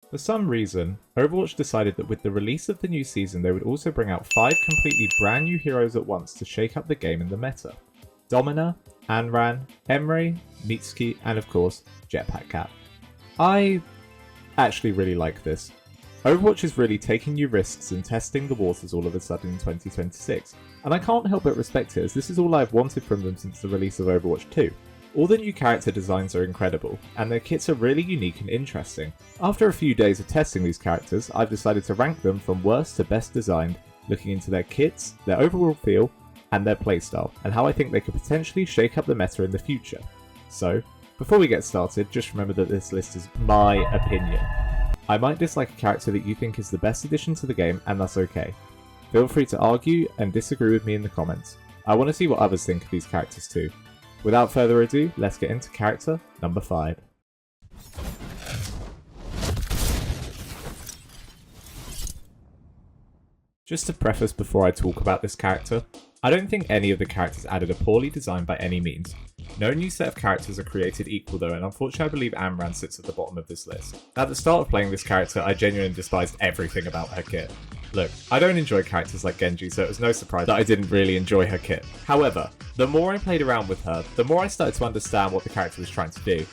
For some reason, Overwatch decided that with the release of the new season they would also bring out 5 completely brand new heroes at once to shake up the game in the meta. Domina, Anran, Emry, Mizuki, and of course, Jetpack Cat. I actually really like this. Overwatch is really taking new risks and testing the waters all of a sudden in 2026, and I can't help but respect it as this is all I've wanted from them since the release of Overwatch 2. All the new character designs are incredible, and their kits are really unique and interesting. After a few days of testing these characters, I've decided to rank them from worst to best designed, looking into their kits, their overall feel, and their playstyle, and how I think they could potentially shake up the meta in the future. So, before we get started, just remember that this list is my opinion. I might dislike a character that you think is the best addition to the game, and that's okay. Feel free to argue and disagree with me in the comments. I want to see what others think of these characters too. Without further ado, let's get into character number 5. Just to preface before I talk about this character, I don't think any of the characters added are poorly designed by any means. No new set of characters are created equal though, and unfortunately I believe Amran sits at the bottom of this list. At the start of playing this character, I genuinely despised everything about her kit. Look, I don't enjoy characters like Genji, so it was no surprise that I didn't really enjoy her kit. However, the more I played around with her, the more I started to understand what the character was trying to do.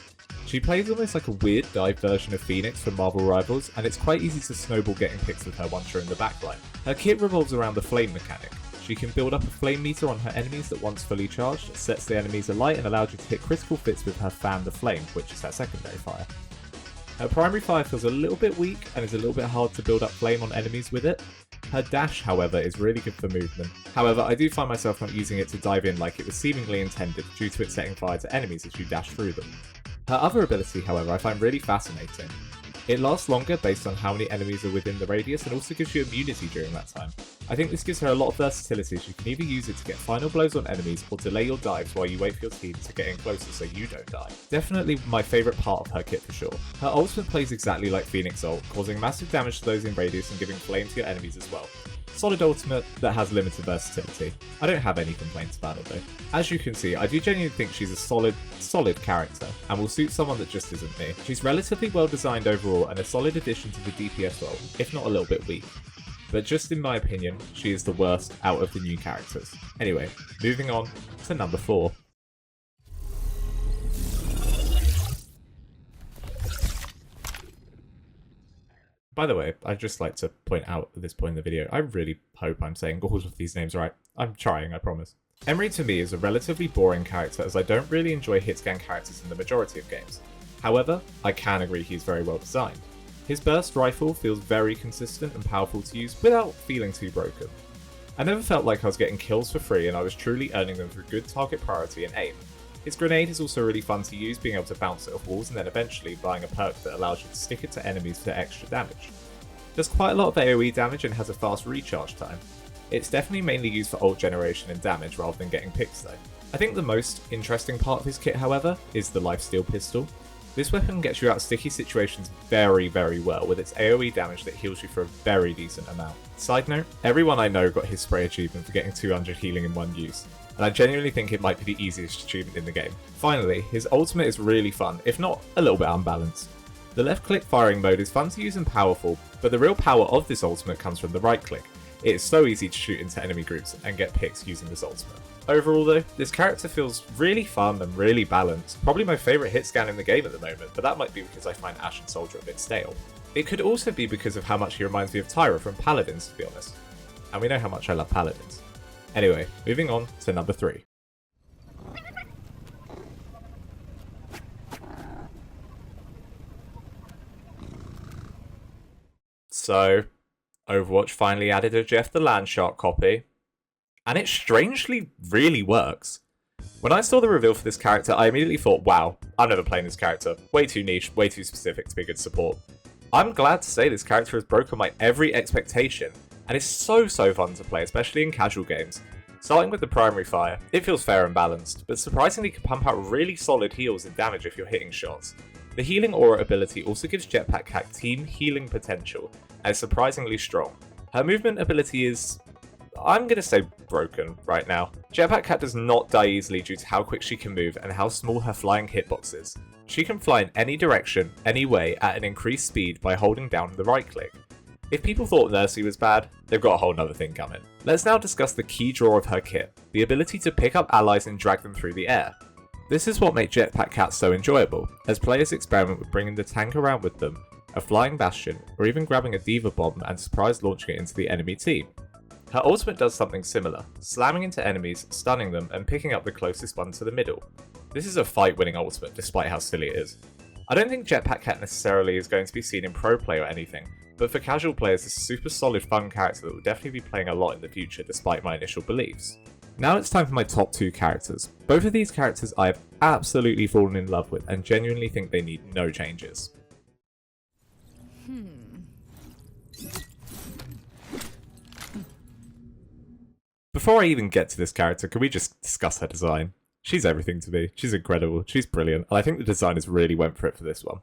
She plays almost like a weird dive version of Phoenix from Marvel Rivals, and it's quite easy to snowball getting picks with her once you're in the backline. Her kit revolves around the flame mechanic. She can build up a flame meter on her enemies that once fully charged, sets the enemies alight and allows you to hit critical fits with her Fan the Flame, which is her secondary fire. Her primary fire feels a little bit weak and is a little bit hard to build up flame on enemies with it. Her dash, however, is really good for movement. However, I do find myself not using it to dive in like it was seemingly intended due to it setting fire to enemies as you dash through them. Her other ability, however, I find really fascinating. It lasts longer based on how many enemies are within the radius and also gives you immunity during that time. I think this gives her a lot of versatility as you can either use it to get final blows on enemies or delay your dives while you wait for your team to get in closer so you don't die. Definitely my favourite part of her kit for sure. Her ultimate plays exactly like Phoenix ult, causing massive damage to those in radius and giving flame to your enemies as well. Solid ultimate that has limited versatility. I don't have any complaints about it though. As you can see, I do genuinely think she's a solid character and will suit someone that just isn't me. She's relatively well designed overall and a solid addition to the DPS role, if not a little bit weak. But just in my opinion, she is the worst out of the new characters. Anyway, moving on to number 4. By the way, I'd just like to point out at this point in the video, I really hope I'm saying all of these names right. I'm trying, I promise. Emry to me is a relatively boring character as I don't really enjoy hitscan characters in the majority of games. However, I can agree he's very well designed. His burst rifle feels very consistent and powerful to use without feeling too broken. I never felt like I was getting kills for free and I was truly earning them through good target priority and aim. His grenade is also really fun to use, being able to bounce it off walls and then eventually buying a perk that allows you to stick it to enemies for extra damage. Does quite a lot of AoE damage and has a fast recharge time. It's definitely mainly used for ult generation and damage rather than getting picks though. I think the most interesting part of his kit, however, is the lifesteal pistol. This weapon gets you out of sticky situations very well with its AoE damage that heals you for a very decent amount. Side note, everyone I know got his spray achievement for getting 200 healing in one use, and I genuinely think it might be the easiest achievement in the game. Finally, his ultimate is really fun, if not a little bit unbalanced. The left click firing mode is fun to use and powerful, but the real power of this ultimate comes from the right click. It is so easy to shoot into enemy groups and get picks using this ultimate. Overall though, this character feels really fun and really balanced, probably my favourite hit scan in the game at the moment, but that might be because I find Ashen Soldier a bit stale. It could also be because of how much he reminds me of Tyra from Paladins to be honest, and we know how much I love Paladins. Anyway, moving on to number 3. So, Overwatch finally added a Jeff the Landshark copy, and it strangely really works. When I saw the reveal for this character, I immediately thought, wow, I'm never playing this character. Way too niche, way too specific to be a good support. I'm glad to say this character has broken my every expectation, and is so fun to play, especially in casual games. Starting with the primary fire, it feels fair and balanced, but surprisingly can pump out really solid heals and damage if you're hitting shots. The healing aura ability also gives Jetpack Cat team healing potential, and is surprisingly strong. Her movement ability is I'm gonna say broken right now. Jetpack Cat does not die easily due to how quick she can move and how small her flying hitbox is. She can fly in any direction, any way, at an increased speed by holding down the right click. If people thought Nursery was bad, they've got a whole nother thing coming. Let's now discuss the key draw of her kit, the ability to pick up allies and drag them through the air. This is what makes Jetpack Cat so enjoyable, as players experiment with bringing the tank around with them, a flying bastion, or even grabbing a diva bomb and surprise launching it into the enemy team. Her ultimate does something similar, slamming into enemies, stunning them, and picking up the closest one to the middle. This is a fight-winning ultimate, despite how silly it is. I don't think Jetpack Cat necessarily is going to be seen in pro play or anything, but for casual players it's a super solid fun character that will definitely be playing a lot in the future despite my initial beliefs. Now it's time for my top 2 characters. Both of these characters I have absolutely fallen in love with and genuinely think they need no changes. Before I even get to this character, can we just discuss her design? She's everything to me. She's incredible. She's brilliant. And I think the designers really went for it for this one.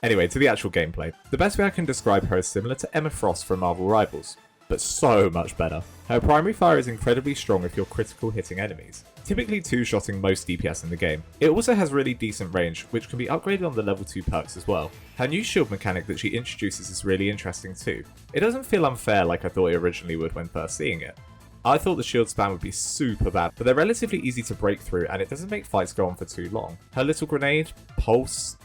Anyway, to the actual gameplay. The best way I can describe her is similar to Emma Frost from Marvel Rivals, but so much better. Her primary fire is incredibly strong if you're critical hitting enemies, typically 2-shotting most DPS in the game. It also has really decent range, which can be upgraded on the level 2 perks as well. Her new shield mechanic that she introduces is really interesting too. It doesn't feel unfair like I thought it originally would when first seeing it. I thought the shield spam would be super bad, but they're relatively easy to break through and it doesn't make fights go on for too long. Her little grenade, pulse,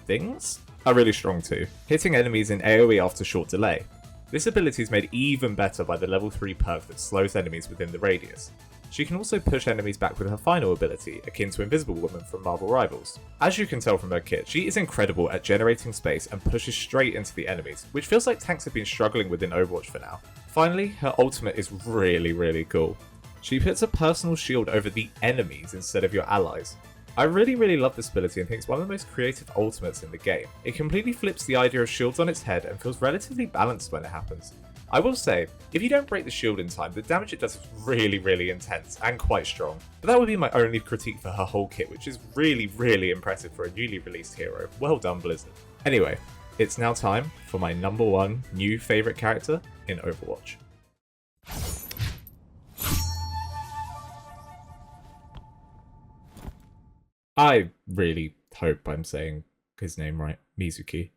things are really strong too, hitting enemies in AoE after short delay. This ability is made even better by the level 3 perk that slows enemies within the radius. She can also push enemies back with her final ability, akin to Invisible Woman from Marvel Rivals. As you can tell from her kit, she is incredible at generating space and pushes straight into the enemies, which feels like tanks have been struggling with in Overwatch for now. Finally, her ultimate is really cool. She puts a personal shield over the enemies instead of your allies. I really love this ability and think it's one of the most creative ultimates in the game. It completely flips the idea of shields on its head and feels relatively balanced when it happens. I will say, if you don't break the shield in time, the damage it does is really intense and quite strong. But that would be my only critique for her whole kit, which is really impressive for a newly released hero. Well done, Blizzard. Anyway, it's now time for my number 1 new favourite character in Overwatch. I really hope I'm saying his name right, Mizuki.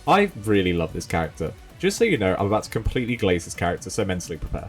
I really love this character. Just so you know, I'm about to completely glaze this character, so mentally prepare.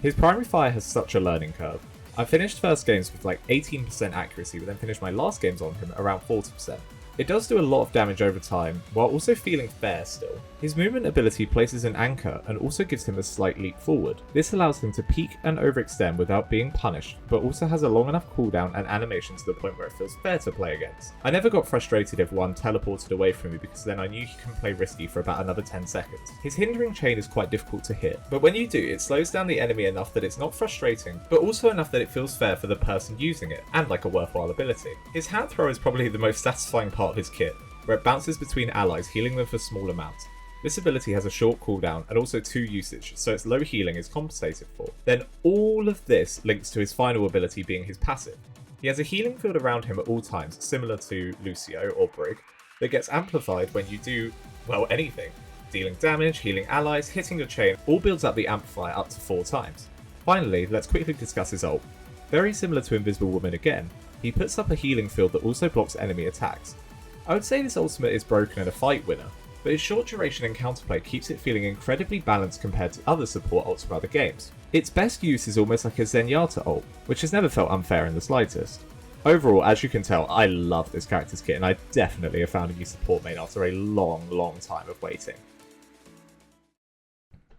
His primary fire has such a learning curve. I finished first games with like 18% accuracy, but then finished my last games on him around 40%. It does do a lot of damage over time, while also feeling fair still. His movement ability places an anchor and also gives him a slight leap forward. This allows him to peek and overextend without being punished, but also has a long enough cooldown and animation to the point where it feels fair to play against. I never got frustrated if one teleported away from me because then I knew he can play risky for about another 10 seconds. His hindering chain is quite difficult to hit, but when you do, it slows down the enemy enough that it's not frustrating, but also enough that it feels fair for the person using it, and like a worthwhile ability. His hat throw is probably the most satisfying part of his kit, where it bounces between allies, healing them for small amounts. This ability has a short cooldown and also 2 usage, so its low healing is compensated for. Then all of this links to his final ability being his passive. He has a healing field around him at all times, similar to Lucio or Brig, that gets amplified when you do, well, anything. Dealing damage, healing allies, hitting your chain, all builds up the amplifier up to 4 times. Finally, let's quickly discuss his ult. Very similar to Invisible Woman again, he puts up a healing field that also blocks enemy attacks. I would say this ultimate is broken and a fight winner, but its short duration and counterplay keeps it feeling incredibly balanced compared to other support ults from other games. Its best use is almost like a Zenyatta ult, which has never felt unfair in the slightest. Overall, as you can tell, I love this character's kit and I definitely have found a new support main after a long time of waiting.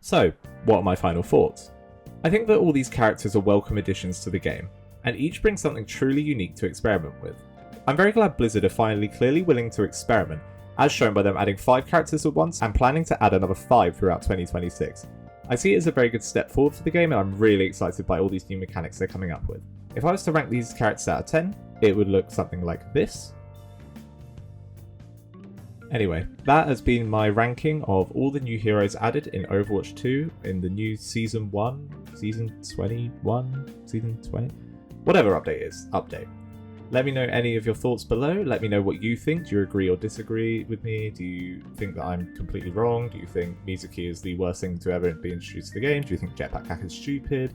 So, what are my final thoughts? I think that all these characters are welcome additions to the game, and each brings something truly unique to experiment with. I'm very glad Blizzard are finally clearly willing to experiment, as shown by them adding 5 characters at once and planning to add another 5 throughout 2026. I see it as a very good step forward for the game and I'm really excited by all these new mechanics they're coming up with. If I was to rank these characters out of 10, it would look something like this. Anyway, that has been my ranking of all the new heroes added in Overwatch 2 in the new Season 1, Season 21, Season 20, whatever update is, update. Let me know any of your thoughts below. Let me know what you think. Do you agree or disagree with me? Do you think that I'm completely wrong? Do you think Mizuki is the worst thing to ever be introduced to the game? Do you think Jetpack Hack is stupid?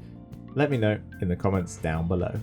Let me know in the comments down below.